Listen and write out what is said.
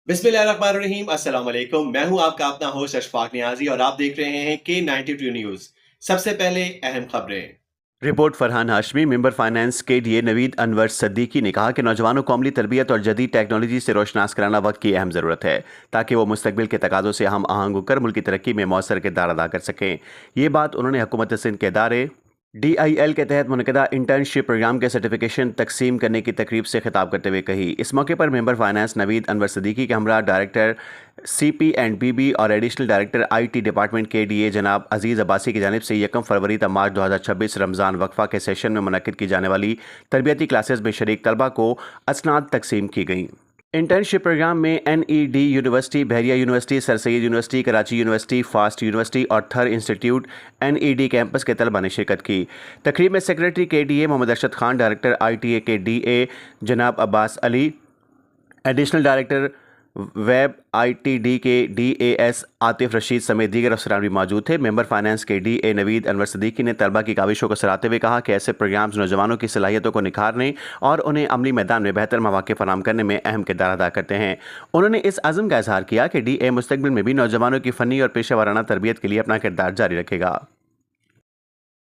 बिस्मिल्लाहिर्रहमानिर्रहीम, अस्सलाम वालेकुम। मैं हूं आपका अपना होस्ट अशफाक नियाजी और आप देख रहे हैं K92 न्यूज़। सबसे पहले अहम खबरें। Report Farhan Hashmi. Member finance के डीए नवीद अनवर सद्दीकी ने कहा कि नौजवानों को अमली तरबियत और जदीद टेक्नोलॉजी से रोशनास कराना वक्त की अहम ज़रूरत है ताकि वो मुस्तकबिल के तकाज़ों से हम आहंग होकर मुल्क की तरक्की में मौसर किरदार अदा कर सकें। ये बात उन्होंने हुकूमत सिंध के इदारे DIL के तहत मुनक़दा इंटर्नशिप प्रोग्राम के सर्टिफिकेशन तकसीम करने की तकरीब से खिताब करते हुए कही। इस मौके पर मेंबर फाइनेंस नवीद अनवर सद्दीकी के हमरा डायरेक्टर CP&BB और एडिशनल डायरेक्टर IT डिपार्टमेंट के DA जनाब अजीज़ अब्बासी की जानिब से 1 फरवरी तक मार्च 2026 रमज़ान वक्फा के सेशन में मुनक़िद की जाने वाली तरबियती क्लासेस में शरीक तलबा को असनाद तकसीम की गई। इंटर्नशिप प्रोग्राम में NED university, Bahria university, sir Syed university, Karachi university, fast university और थर इंस्टीट्यूट NED कैंपस के तलबा ने शिरकत की। तकरीब में secretary K DA Mohammad Arshad Khan, director ITA K DA जनाब Abbas Ali, additional director web ITD K DAS Atif Rashid समेत दीगर अफसरान भी मौजूद थे। Member finance K DA Naveed Anwar Siddiqui ने तलबा की काविशों को सराहते हुए कहा कि ऐसे प्रोग्राम्स नौजवानों की सलाहियतों को निखारने और उन्हें अमली मैदान में बेहतर मौके फराहम करने में अहम किरदार अदा करते हैं। उन्होंने इस अज़्म का इजहार किया कि DA मुस्तकबिल में भी नौजवानों की फ़नी और पेशा वाराना तरबियत के लिए अपना किरदार जारी रखेगा।